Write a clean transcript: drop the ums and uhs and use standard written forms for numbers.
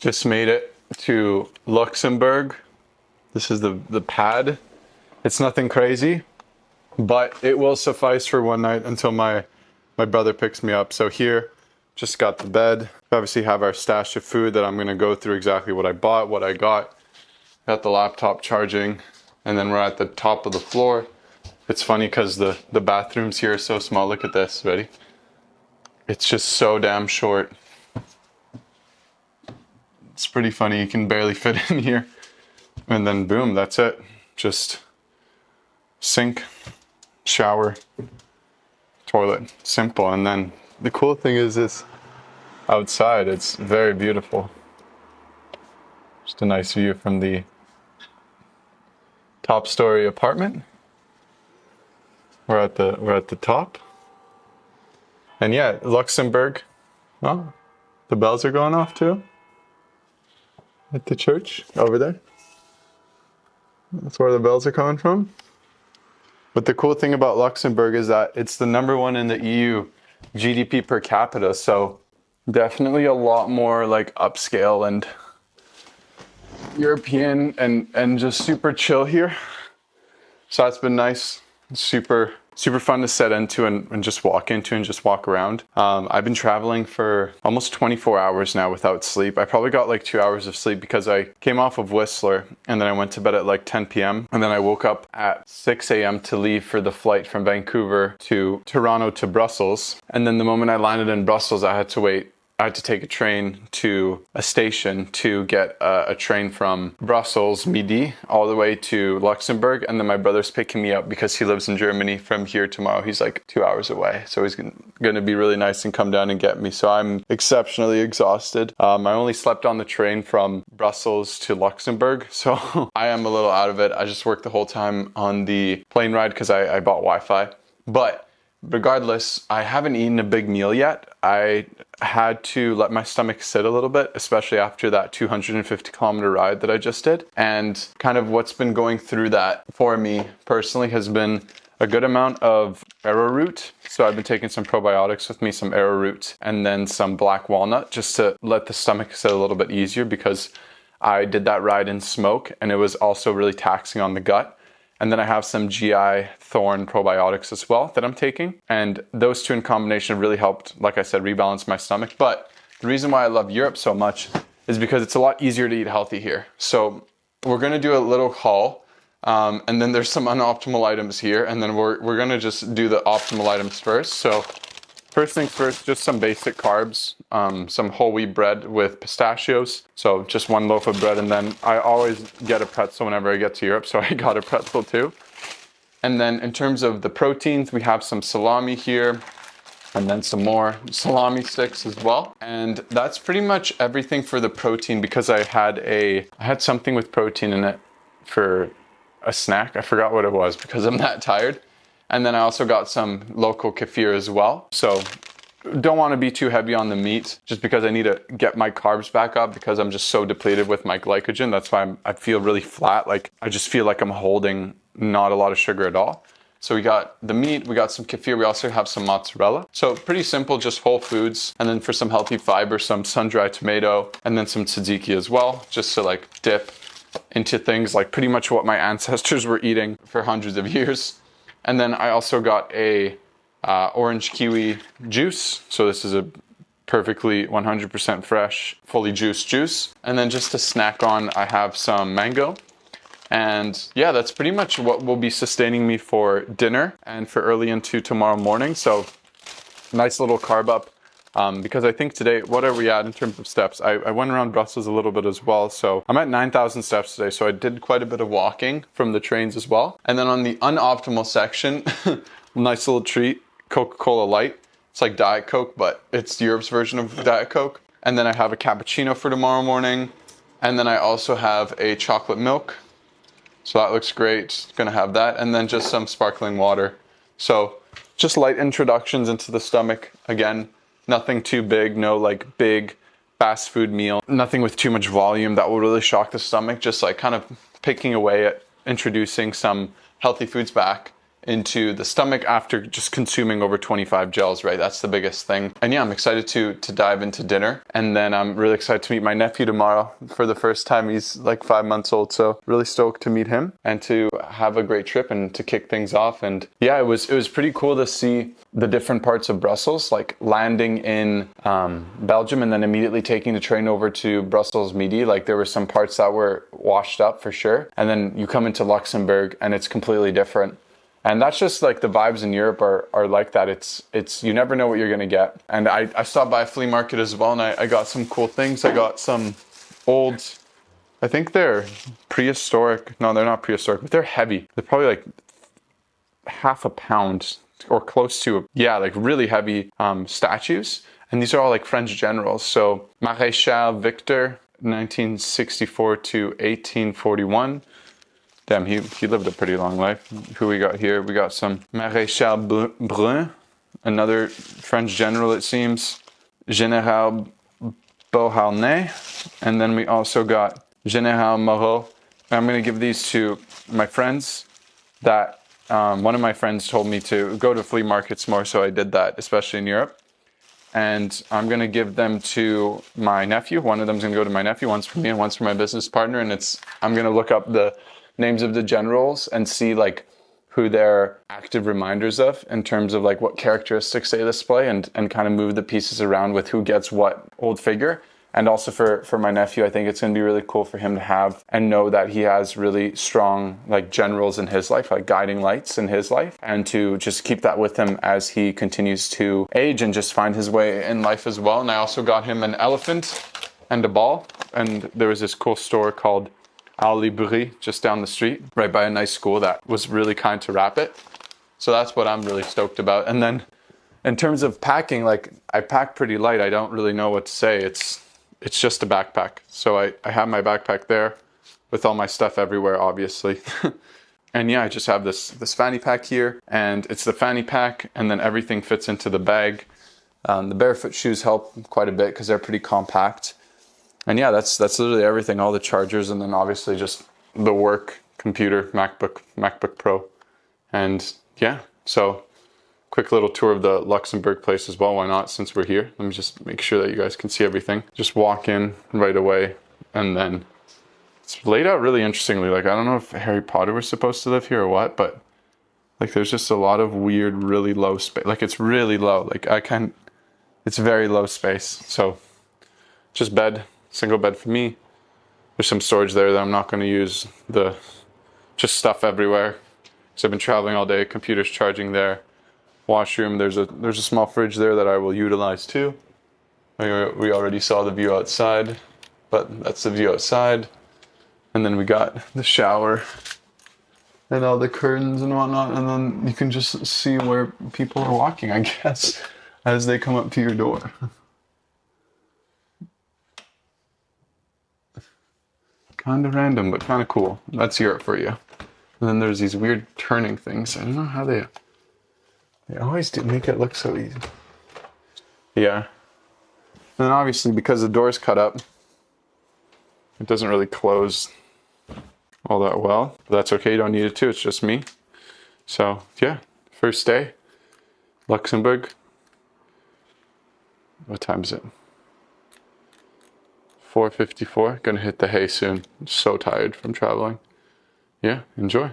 Just made it to Luxembourg. This is the pad. It's nothing crazy, but it will suffice for one night until my brother picks me up. So here, just got the bed. Obviously have our stash of food that I'm gonna go through exactly what I bought, what I got. Got the laptop charging, and then we're at the top of the floor. It's funny because the bathrooms here are so small. Look at this, ready? It's just so damn short. It's pretty funny, you can barely fit in here. And then boom, that's it. Just sink, shower, toilet, simple. And then the cool thing is this outside, it's very beautiful. Just a nice view from the top story apartment. We're at the top. And yeah, Luxembourg. Oh, the bells are going off too. At the church over there. That's where the bells are coming from. But the cool thing about Luxembourg is that it's the #1 in the EU GDP per capita. So definitely a lot more like upscale and European and just super chill here. So that's been nice. Super fun to set into and just walk into and just walk around. I've been traveling for almost 24 hours now without sleep. I probably got like 2 hours of sleep because I came off of Whistler and then I went to bed at like 10 p.m. and then I woke up at 6 a.m. to leave for the flight from Vancouver to Toronto to Brussels. And then the moment I landed in Brussels, I had to take a train to a station to get a train from Brussels, Midi, all the way to Luxembourg. And then my brother's picking me up because he lives in Germany from here tomorrow. He's like 2 hours away. So he's going to be really nice and come down and get me. So I'm exceptionally exhausted. I only slept on the train from Brussels to Luxembourg. So I am a little out of it. I just worked the whole time on the plane ride because I bought Wi-Fi. But regardless, I haven't eaten a big meal yet. I had to let my stomach sit a little bit, especially after that 250-kilometer ride that I just did. And kind of what's been going through that for me personally has been a good amount of arrowroot. So I've been taking some probiotics with me, some arrowroot, and then some black walnut just to let the stomach sit a little bit easier because I did that ride in smoke and it was also really taxing on the gut. And then I have some GI Thorn probiotics as well that I'm taking. And those two in combination really helped, like I said, rebalance my stomach. But the reason why I love Europe so much is because it's a lot easier to eat healthy here. So we're gonna do a little haul. And then there's some unoptimal items here. And then we're gonna just do the optimal items first. So first things first, just some basic carbs, some whole wheat bread with pistachios. So just one loaf of bread, and then I always get a pretzel whenever I get to Europe, so I got a pretzel too. And then in terms of the proteins, we have some salami here, and then some more salami sticks as well. And that's pretty much everything for the protein because I had something with protein in it for a snack. I forgot what it was because I'm that tired. And then I also got some local kefir as well. So don't want to be too heavy on the meat just because I need to get my carbs back up because I'm just so depleted with my glycogen. That's why I feel really flat. Like I just feel like I'm holding not a lot of sugar at all. So we got the meat, we got some kefir, we also have some mozzarella. So pretty simple, just whole foods. And then for some healthy fiber, some sun-dried tomato, and then some tzatziki as well, just to like dip into things like pretty much what my ancestors were eating for hundreds of years. And then I also got a orange kiwi juice. So this is a perfectly 100% fresh, fully juiced juice. And then just to snack on, I have some mango. And yeah, that's pretty much what will be sustaining me for dinner and for early into tomorrow morning. So nice little carb up. Because I think today, what are we at in terms of steps? I went around Brussels a little bit as well. So I'm at 9,000 steps today. So I did quite a bit of walking from the trains as well. And then on the unoptimal section, nice little treat, Coca-Cola Light. It's like Diet Coke, but it's Europe's version of Diet Coke. And then I have a cappuccino for tomorrow morning. And then I also have a chocolate milk. So that looks great. Gonna have that. And then just some sparkling water. So just light introductions into the stomach. Again, nothing too big, no like big fast food meal. Nothing with too much volume that will really shock the stomach. Just like kind of picking away at introducing some healthy foods back into the stomach after just consuming over 25 gels, right? That's the biggest thing. And yeah, I'm excited to dive into dinner. And then I'm really excited to meet my nephew tomorrow for the first time. He's like 5 months old, so really stoked to meet him and to have a great trip and to kick things off. And yeah, it was pretty cool to see the different parts of Brussels, like landing in Belgium and then immediately taking the train over to Brussels Midi. Like there were some parts that were washed up for sure. And then you come into Luxembourg and it's completely different. And that's just like the vibes in Europe are like that. It's you never know what you're gonna get. And I stopped by a flea market as well, and I got some cool things. I got some old, I think they're prehistoric. No, they're not prehistoric, but they're heavy. They're probably like half a pound or close to, yeah, like really heavy statues. And these are all like French generals. So Maréchal Victor, 1964 to 1841. Damn, he lived a pretty long life. Who we got here? We got some Maréchal Brun, another French general it seems. Général Beauharnais. And then we also got Général Moreau. I'm going to give these to my friends that one of my friends told me to go to flea markets more, so I did that, especially in Europe. And I'm going to give them to my nephew. One of them's going to go to my nephew, one's for me and one's for my business partner. And I'm going to look up the names of the generals and see like who they're active reminders of in terms of like what characteristics they display and kind of move the pieces around with who gets what old figure. And also for my nephew, I think it's going to be really cool for him to have and know that he has really strong like generals in his life, like guiding lights in his life, and to just keep that with him as he continues to age and just find his way in life as well. And I also got him an elephant and a ball. And there was this cool store called Al Libri just down the street, right by a nice school that was really kind to wrap it. So that's what I'm really stoked about. And then in terms of packing, like I pack pretty light. I don't really know what to say. It's just a backpack. So I have my backpack there with all my stuff everywhere, obviously. And yeah, I just have this fanny pack here, and it's the fanny pack, and then everything fits into the bag. The barefoot shoes help quite a bit because they're pretty compact. And yeah, that's literally everything, all the chargers, and then obviously just the work computer, MacBook Pro. And yeah, so quick little tour of the Luxembourg place as well. Why not, since we're here? Let me just make sure that you guys can see everything. Just walk in right away, and then it's laid out really interestingly. Like, I don't know if Harry Potter was supposed to live here or what, but like there's just a lot of weird, really low space. Like it's really low. Like it's very low space. So just bed. Single bed for me. There's some storage there that I'm not going to use. Just stuff everywhere. So I've been traveling all day. Computer's charging there. Washroom. There's a small fridge there that I will utilize too. We already saw the view outside, but that's the view outside. And then we got the shower and all the curtains and whatnot. And then you can just see where people are walking, I guess, as they come up to your door. Kind of random, but kind of cool. That's Europe for you. And then there's these weird turning things. I don't know how they always do make it look so easy. Yeah. And then obviously because the door's cut up, it doesn't really close all that well. But that's okay, you don't need it to, it's just me. So yeah, first day, Luxembourg. What time is it? 4:54, gonna hit the hay soon. I'm so tired from traveling. Yeah, enjoy.